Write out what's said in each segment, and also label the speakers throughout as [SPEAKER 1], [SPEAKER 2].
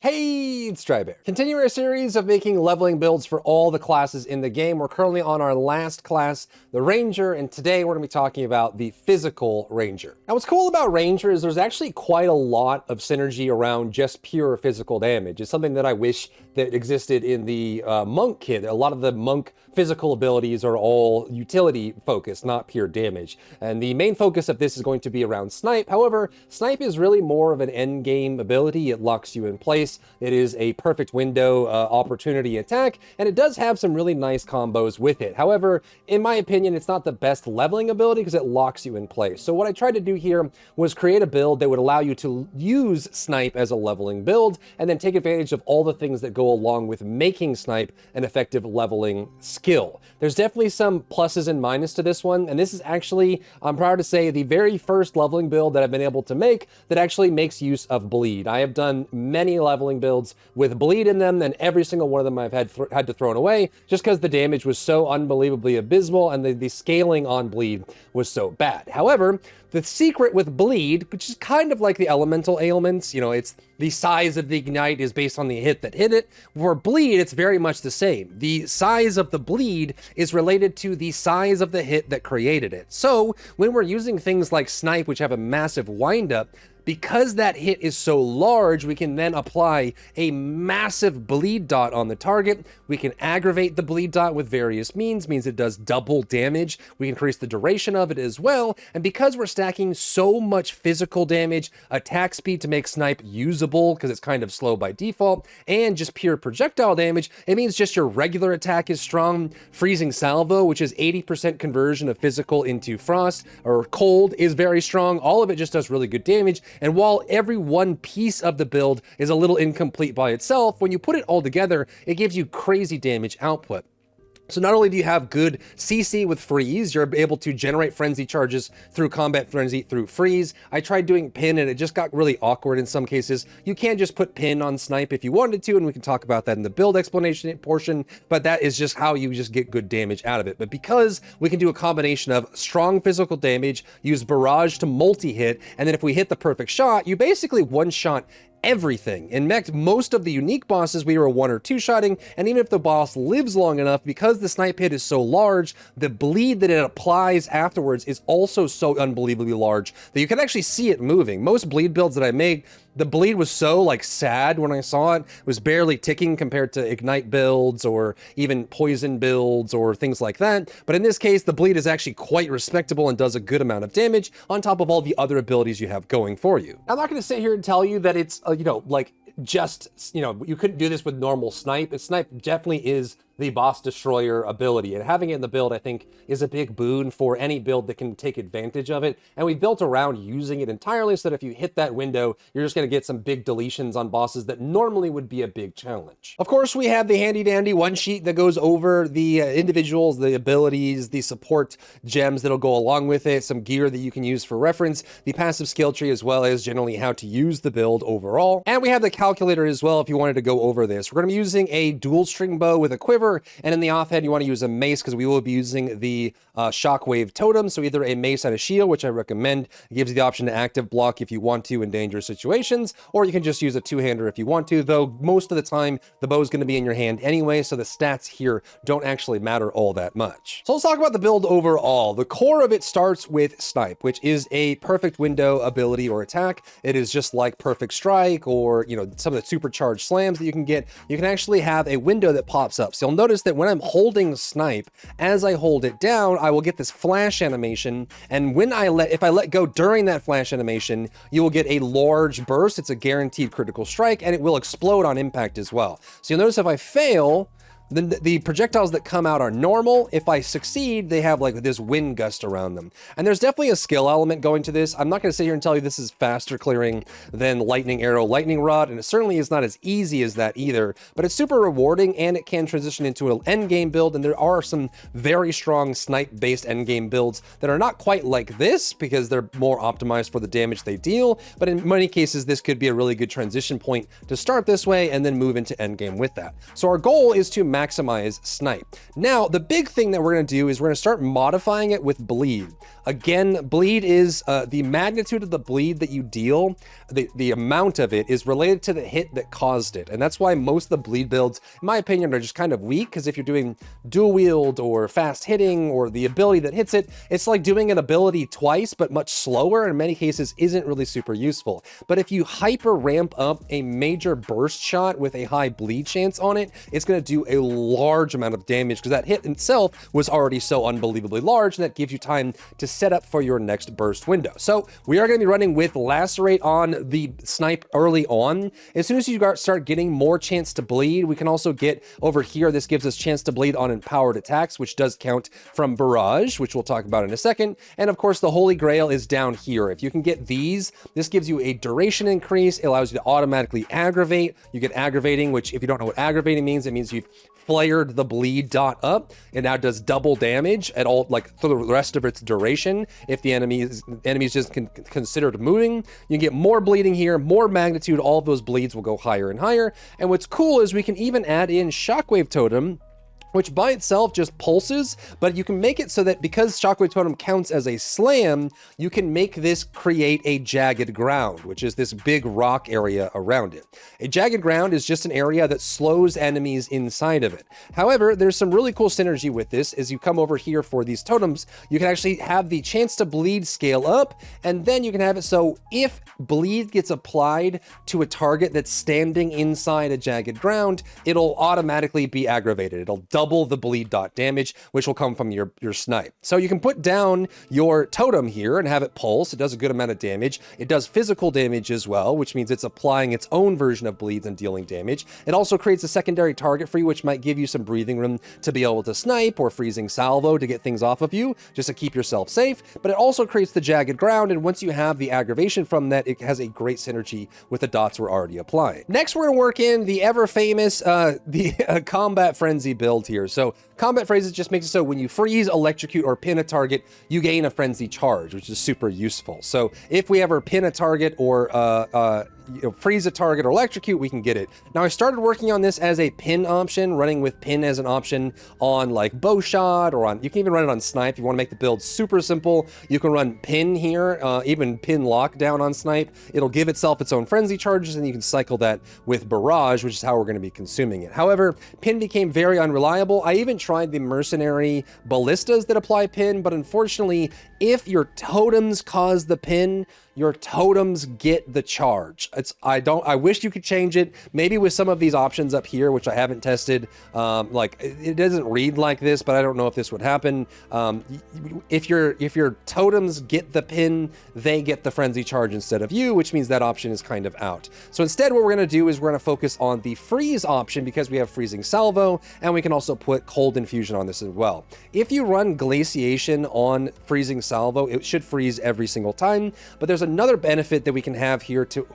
[SPEAKER 1] Hey, it's Drybear. Continuing our series of making leveling builds for all the classes in the game. We're currently on our last class, the Ranger, and today we're going to be talking about the Physical Ranger. Now, what's cool about Ranger is there's actually quite a lot of synergy around just pure physical damage. It's something that I wish that existed in the Monk kit. A lot of the Monk physical abilities are all utility focused, not pure damage. And the main focus of this is going to be around Snipe. However, Snipe is really more of an end game ability. It locks you in place. It is a perfect window opportunity attack, and it does have some really nice combos with it. However, in my opinion, it's not the best leveling ability because it locks you in place. So what I tried to do here was create a build that would allow you to use Snipe as a leveling build and then take advantage of all the things that go along with making Snipe an effective leveling skill. There's definitely some pluses and minuses to this one, and this is actually, I'm proud to say, the very first leveling build that I've been able to make that actually makes use of bleed. I have done many leveling builds with bleed in them, and every single one of them I've had to throw away just because the damage was so unbelievably abysmal and the scaling on bleed was so bad. However, the secret with bleed, which is kind of like the elemental ailments, you know, it's the size of the ignite is based on the hit that hit it. For bleed, it's very much the same. The size of the bleed is related to the size of the hit that created it. So when we're using things like Snipe, which have a massive windup, because that hit is so large, we can then apply a massive bleed dot on the target. We can aggravate the bleed dot with various means it does double damage. We increase the duration of it as well. And because we're stacking so much physical damage, attack speed to make Snipe usable because it's kind of slow by default, and just pure projectile damage, it means just your regular attack is strong. Freezing Salvo, which is 80% conversion of physical into frost or cold, is very strong. All of it just does really good damage. And while every one piece of the build is a little incomplete by itself, when you put it all together, it gives you crazy damage output. So not only do you have good CC with freeze, you're able to generate frenzy charges through combat frenzy through freeze. I tried doing pin and it just got really awkward in some cases. You can just put pin on Snipe if you wanted to, and we can talk about that in the build explanation portion, but that is just how you just get good damage out of it. But because we can do a combination of strong physical damage, use barrage to multi-hit, and then if we hit the perfect shot, you basically one-shot everything. In mech, most of the unique bosses we were 1 or 2 shotting, and even if the boss lives long enough, because the Snipe hit is so large, the bleed that it applies afterwards is also so unbelievably large that you can actually see it moving. Most bleed builds that I made, the bleed was so like sad when I saw it. It was barely ticking compared to ignite builds or even poison builds or things like that. But in this case, the bleed is actually quite respectable and does a good amount of damage on top of all the other abilities you have going for you. I'm not going to sit here and tell you that it's, you know, like just, you know, you couldn't do this with normal Snipe. Snipe definitely is the boss destroyer ability, and having it in the build, I think, is a big boon for any build that can take advantage of it. And we built around using it entirely so that if you hit that window, you're just going to get some big deletions on bosses that normally would be a big challenge. Of course, we have the handy dandy one sheet that goes over the individuals, the abilities, the support gems that'll go along with it, some gear that you can use for reference, the passive skill tree, as well as generally how to use the build overall. And we have the calculator as well if you wanted to go over this. We're going to be using a dual string bow with a quiver, and in the offhand you want to use a mace because we will be using the shockwave totem, so either a mace and a shield, which I recommend. It gives you the option to active block if you want to in dangerous situations, or you can just use a two-hander if you want to, though most of the time the bow is going to be in your hand anyway, so the stats here don't actually matter all that much. So let's talk about the build overall. The core of it starts with Snipe, which is a perfect window ability or attack. It is just like Perfect Strike or, you know, some of the supercharged slams that you can get. You can actually have a window that pops up. So you'll notice that when I'm holding Snipe, as I hold it down, I will get this flash animation, and when if I let go during that flash animation, you will get a large burst. It's a guaranteed critical strike, and it will explode on impact as well. So you'll notice if I fail, then the projectiles that come out are normal. If I succeed, they have like this wind gust around them. And there's definitely a skill element going to this. I'm not going to sit here and tell you this is faster clearing than Lightning Arrow, Lightning Rod, and it certainly is not as easy as that either, but it's super rewarding and it can transition into an endgame build, and there are some very strong Snipe-based endgame builds that are not quite like this because they're more optimized for the damage they deal, but in many cases, this could be a really good transition point to start this way and then move into endgame with that. So our goal is to maximize snipe. Now, the big thing that we're going to do is we're going to start modifying it with bleed. Again, bleed is the magnitude of the bleed that you deal, the amount of it is related to the hit that caused it. And that's why most of the bleed builds, in my opinion, are just kind of weak, because if you're doing dual wield or fast hitting or the ability that hits it, it's like doing an ability twice, but much slower, and in many cases isn't really super useful. But if you hyper ramp up a major burst shot with a high bleed chance on it, it's going to do a large amount of damage, because that hit itself was already so unbelievably large, and that gives you time to set up for your next burst window. So we are going to be running with Lacerate on the snipe early on. As soon as you start getting more chance to bleed, we can also get over here. This gives us chance to bleed on empowered attacks, which does count from Barrage, which we'll talk about in a second. And of course, the Holy Grail is down here. If you can get these, this gives you a duration increase. It allows you to automatically aggravate. You get aggravating, which if you don't know what aggravating means, it means you've flared the bleed dot up. It now does double damage at all, like for the rest of its duration. If the enemies just considered moving, you can get more bleeding here, more magnitude. All of those bleeds will go higher and higher. And what's cool is we can even add in Shockwave Totem, which by itself just pulses, but you can make it so that because Shockwave Totem counts as a slam, you can make this create a jagged ground, which is this big rock area around it. A jagged ground is just an area that slows enemies inside of it. However, there's some really cool synergy with this. As you come over here for these totems, you can actually have the chance to bleed scale up, and then you can have it so if bleed gets applied to a target that's standing inside a jagged ground, it'll automatically be aggravated. It'll double the bleed dot damage, which will come from your snipe. So you can put down your totem here and have it pulse. It does a good amount of damage. It does physical damage as well, which means it's applying its own version of bleeds and dealing damage. It also creates a secondary target for you, which might give you some breathing room to be able to snipe, or freezing salvo to get things off of you, just to keep yourself safe. But it also creates the jagged ground, and once you have the aggravation from that, it has a great synergy with the dots we're already applying. Next, we're gonna work in the ever famous combat frenzy build here. So combat phrases just makes it so when you freeze, electrocute, or pin a target, you gain a frenzy charge, which is super useful. So if we ever pin a target or freeze a target or electrocute, we can get it. Now, I started working on this as a pin option, running with pin as an option on like bow shot, or on, you can even run it on snipe. If you want to make the build super simple, you can run pin here, even pin lockdown on snipe. It'll give itself its own frenzy charges, and you can cycle that with barrage, which is how we're going to be consuming it. However, pin became very unreliable. I even tried the mercenary ballistas that apply pin, but unfortunately, if your totems cause the pin, your totems get the charge. I wish you could change it. Maybe with some of these options up here, which I haven't tested, like it doesn't read like this, but I don't know if this would happen. If your totems get the pin, they get the frenzy charge instead of you, which means that option is kind of out. So instead, what we're gonna do is we're gonna focus on the freeze option, because we have freezing salvo, and we can also put cold infusion on this as well. If you run glaciation on freezing salvo, it should freeze every single time, but there's another benefit that we can have here to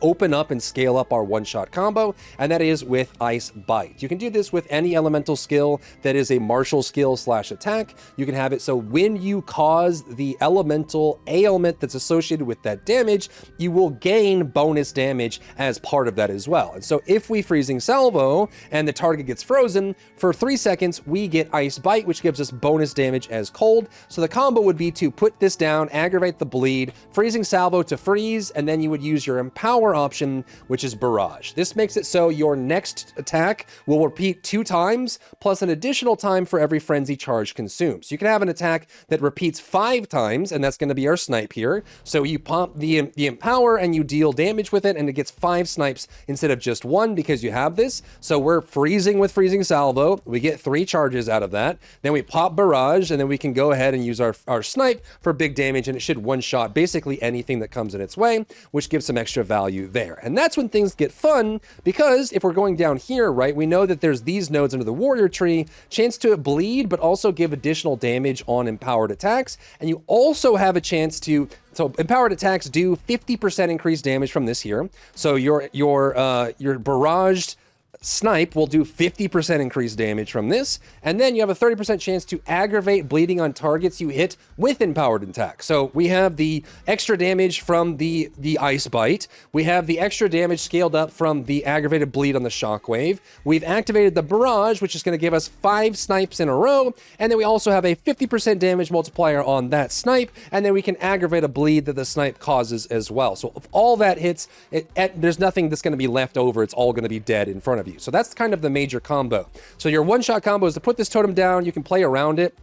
[SPEAKER 1] open up and scale up our one-shot combo, and that is with Ice Bite. You can do this with any elemental skill that is a martial skill / attack. You can have it so when you cause the elemental ailment that's associated with that damage, you will gain bonus damage as part of that as well. And so if we freezing salvo and the target gets frozen, for 3 seconds, we get Ice Bite, which gives us bonus damage as cold. So the combo would be to put this down, aggravate the bleed, freezing salvo to freeze, and then you would use your empower option, which is barrage. This makes it so your next attack will repeat 2 times, plus an additional time for every frenzy charge consumed. So you can have an attack that repeats 5 times, and that's going to be our snipe here. So you pump the empower and you deal damage with it, and it gets 5 snipes instead of just 1 because you have this. So we're freezing with freezing salvo. We get 3 charges out of that. Then we pop barrage, and then we can go ahead and use our snipe for big damage, and it should one-shot basically anything that comes in its way, which gives some extra value there. And that's when things get fun, because if we're going down here, right, we know that there's these nodes under the warrior tree, chance to bleed, but also give additional damage on empowered attacks. And you also have a chance to, so empowered attacks do 50% increased damage from this here. So your barraged Snipe will do 50% increased damage from this, and then you have a 30% chance to aggravate bleeding on targets you hit with empowered attack. So we have the extra damage from the ice bite, we have the extra damage scaled up from the aggravated bleed on the shockwave, we've activated the barrage, which is going to give us 5 snipes in a row, and then we also have a 50% damage multiplier on that snipe, and then we can aggravate a bleed that the snipe causes as well. So if all that hits, there's nothing that's going to be left over, it's all going to be dead in front of you. So that's kind of the major combo. So your one-shot combo is to put this totem down, you can play around it.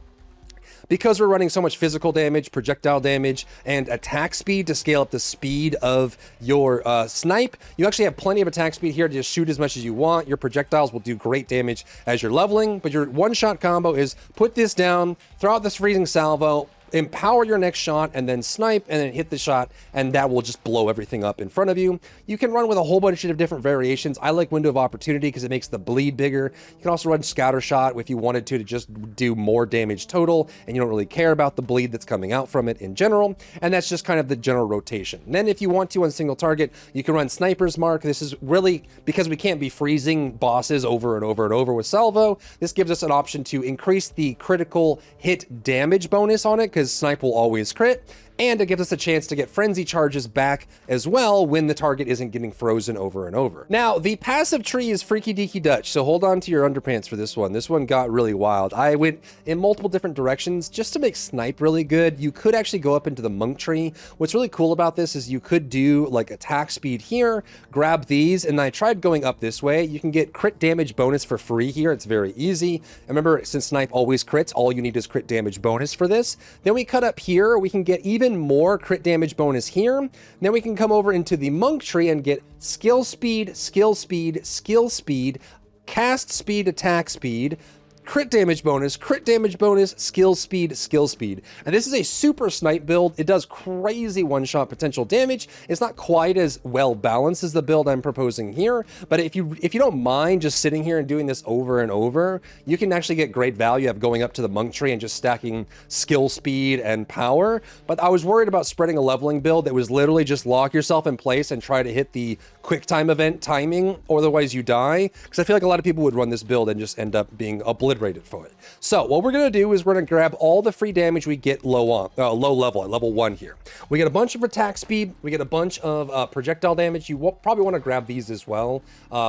[SPEAKER 1] Because we're running so much physical damage, projectile damage, and attack speed to scale up the speed of your snipe, you actually have plenty of attack speed here to just shoot as much as you want. Your projectiles will do great damage as you're leveling, but your one-shot combo is put this down, throw out this freezing salvo, empower your next shot, and then snipe, and then hit the shot, and that will just blow everything up in front of you. You can run with a whole bunch of different variations. I like Window of Opportunity because it makes the bleed bigger. You can also run Scatter Shot if you wanted to just do more damage total, and you don't really care about the bleed that's coming out from it in general, and that's just kind of the general rotation. And then if you want to on single target, you can run Sniper's Mark. This is really, because we can't be freezing bosses over and over and over with salvo, this gives us an option to increase the critical hit damage bonus on it, because snipe will always crit, and it gives us a chance to get frenzy charges back as well when the target isn't getting frozen over and over. Now, the passive tree is freaky deaky Dutch, so hold on to your underpants for this one. This one got really wild. I went in multiple different directions just to make snipe really good. You could actually go up into the monk tree. What's really cool about this is you could do like attack speed here, grab these, and I tried going up this way. You can get crit damage bonus for free here. It's very easy. Remember, since snipe always crits, all you need is crit damage bonus for this. Then we cut up here, we can get even more crit damage bonus here. Then we can come over into the monk tree and get skill speed, skill speed, skill speed, cast speed, attack speed, crit damage bonus, skill speed, skill speed. And this is a super snipe build. It does crazy one-shot potential damage. It's not quite as well balanced as the build I'm proposing here, but if you don't mind just sitting here and doing this over and over, you can actually get great value of going up to the monk tree and just stacking skill speed and power. But I was worried about spreading a leveling build that was literally just lock yourself in place and try to hit the quick time event timing, or otherwise you die, because I feel like a lot of people would run this build and just end up being obliterated for it. So what we're going to do is we're going to grab all the free damage we get low level, at level 1 here. We get a bunch of attack speed, we get a bunch of projectile damage. You probably want to grab these as well,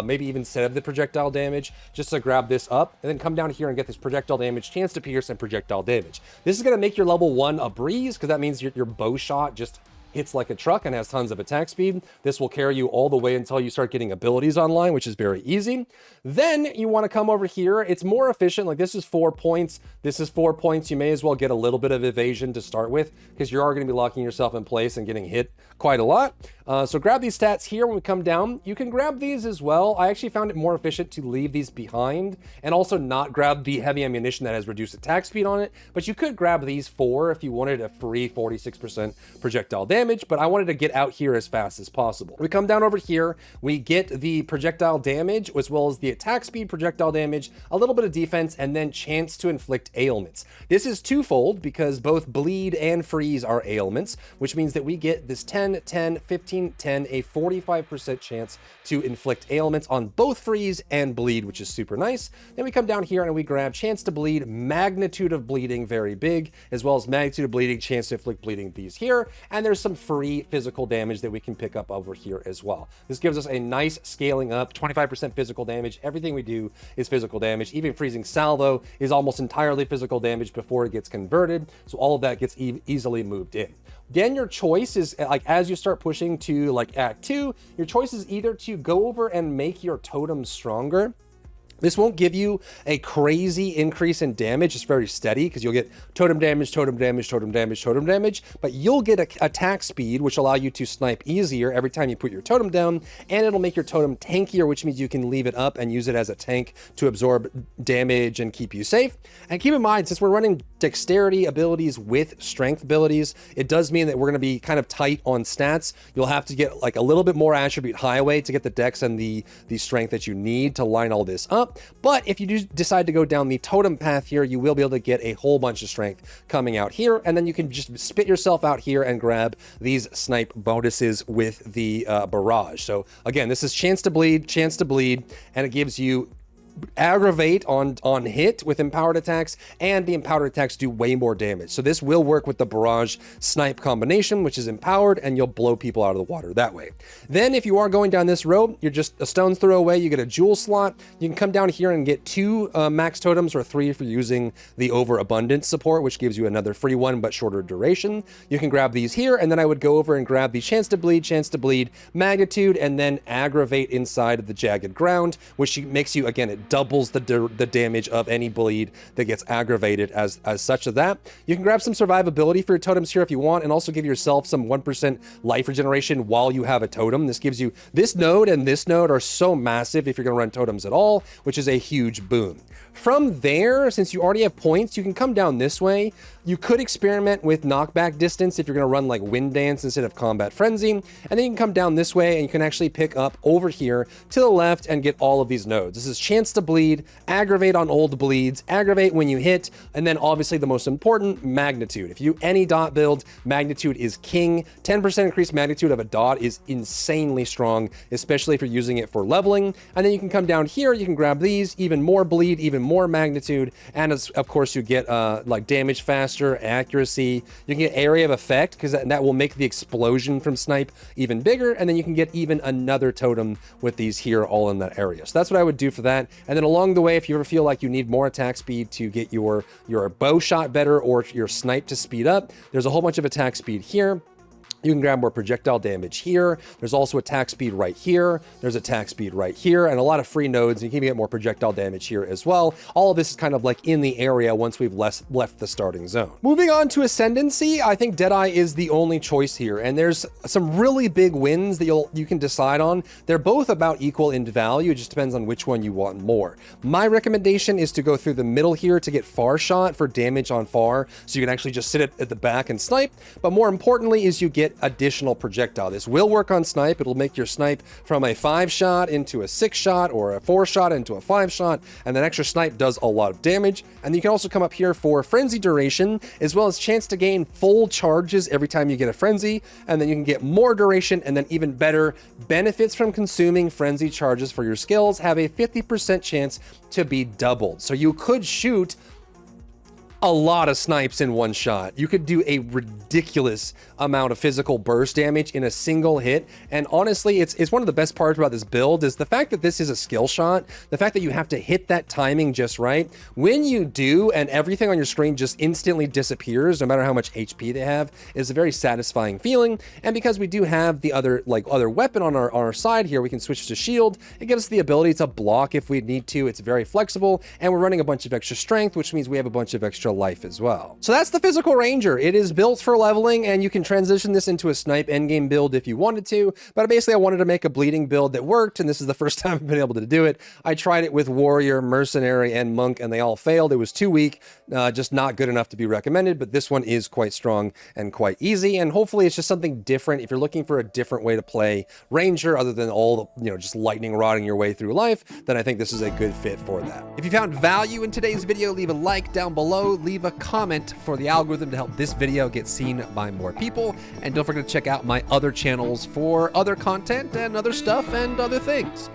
[SPEAKER 1] maybe even instead of the projectile damage, just to grab this up, and then come down here and get this projectile damage, chance to pierce, and projectile damage. This is going to make your level 1 a breeze, because that means your bow shot just hits like a truck and has tons of attack speed. This will carry you all the way until you start getting abilities online, which is very easy. Then you want to come over here. It's more efficient. Like, this is 4 points. This is 4 points. You may as well get a little bit of evasion to start with, because you are going to be locking yourself in place and getting hit quite a lot. So grab these stats here. When we come down, you can grab these as well. I actually found it more efficient to leave these behind and also not grab the heavy ammunition that has reduced attack speed on it. But you could grab these 4 if you wanted a free 46% projectile damage, but I wanted to get out here as fast as possible. We come down over here, we get the projectile damage as well as the attack speed, projectile damage, a little bit of defense, and then chance to inflict ailments. This is twofold because both bleed and freeze are ailments, which means that we get this 10, 10, 15, 10, a 45% chance to inflict ailments on both freeze and bleed, which is super nice. Then we come down here and we grab chance to bleed, magnitude of bleeding, very big, as well as magnitude of bleeding, chance to inflict bleeding, these here. And there's some free physical damage that we can pick up over here as well. This gives us a nice scaling up, 25% physical damage. Everything we do is physical damage. Even freezing salvo is almost entirely physical damage before it gets converted. So all of that gets easily moved in. Then your choice is, like, as you start pushing to like Act 2, your choice is either to go over and make your totem stronger. This won't give you a crazy increase in damage. It's very steady because you'll get totem damage, totem damage, totem damage, totem damage, but you'll get attack speed, which will allow you to snipe easier every time you put your totem down, and it'll make your totem tankier, which means you can leave it up and use it as a tank to absorb damage and keep you safe. And keep in mind, since we're running dexterity abilities with strength abilities, it does mean that we're going to be kind of tight on stats. You'll have to get like a little bit more attribute highway to get the dex and the strength that you need to line all this up. up. But if you do decide to go down the totem path here, you will be able to get a whole bunch of strength coming out here, and then you can just spit yourself out here and grab these snipe bonuses with the barrage. So again, this is chance to bleed, and it gives you aggravate on hit with empowered attacks, and the empowered attacks do way more damage. So this will work with the barrage snipe combination, which is empowered, and you'll blow people out of the water that way. Then if you are going down this road, you're just a stone's throw away, you get a jewel slot. You can come down here and get 2 max totems, or 3 if you're using the overabundance support, which gives you another free one but shorter duration. You can grab these here, and then I would go over and grab the chance to bleed, magnitude, and then aggravate inside of the jagged ground, which makes you, again, it doubles the damage of any bleed that gets aggravated as such of that. You can grab some survivability for your totems here if you want, and also give yourself some 1% life regeneration while you have a totem. This gives you, this node and this node are so massive if you're going to run totems at all, which is a huge boon. From there, since you already have points, you can come down this way. You could experiment with knockback distance if you're going to run like Wind Dance instead of Combat Frenzy, and then you can come down this way and you can actually pick up over here to the left and get all of these nodes. This is chance to bleed, aggravate on old bleeds, aggravate when you hit, and then obviously the most important, magnitude. If you any dot build, magnitude is king. 10% increased magnitude of a dot is insanely strong, especially if you're using it for leveling. And then you can come down here, you can grab these, even more bleed, even more magnitude, and of course you get like damage faster, accuracy. You can get area of effect, because that will make the explosion from snipe even bigger, and then you can get even another totem with these here all in that area. So that's what I would do for that. And then along the way, if you ever feel like you need more attack speed to get your bow shot better or your snipe to speed up, there's a whole bunch of attack speed here. You can grab more projectile damage here. There's also attack speed right here. There's attack speed right here, and a lot of free nodes. And you can get more projectile damage here as well. All of this is kind of like in the area once we've left the starting zone. Moving on to Ascendancy, I think Deadeye is the only choice here, and there's some really big wins that you can decide on. They're both about equal in value. It just depends on which one you want more. My recommendation is to go through the middle here to get far shot for damage on far, so you can actually just sit at the back and snipe. But more importantly is you get additional projectile. This will work on snipe. It'll make your snipe from a 5-shot into a 6-shot, or a 4-shot into a 5-shot, and that extra snipe does a lot of damage. And you can also come up here for frenzy duration, as well as chance to gain full charges every time you get a frenzy, and then you can get more duration, and then even better, benefits from consuming frenzy charges for your skills have a 50% chance to be doubled. So you could shoot a lot of snipes in one shot. You could do a ridiculous amount of physical burst damage in a single hit. And honestly, it's one of the best parts about this build is the fact that this is a skill shot, the fact that you have to hit that timing just right. When you do, and everything on your screen just instantly disappears, no matter how much HP they have, is a very satisfying feeling. And because we do have the other weapon on our side here, we can switch to shield. It gives us the ability to block if we need to. It's very flexible, and we're running a bunch of extra strength, which means we have a bunch of extra life as well. So that's the Physical Ranger. It is built for leveling, and you can transition this into a snipe endgame build if you wanted to, but basically I wanted to make a bleeding build that worked, and this is the first time I've been able to do it. I tried it with Warrior, Mercenary, and Monk, and they all failed. It was too weak, just not good enough to be recommended, but this one is quite strong and quite easy, and hopefully it's just something different. If you're looking for a different way to play Ranger other than all the, just lightning rodding your way through life, then I think this is a good fit for that. If you found value in today's video, leave a like down below, leave a comment for the algorithm to help this video get seen by more people, and don't forget to check out my other channels for other content and other stuff and other things.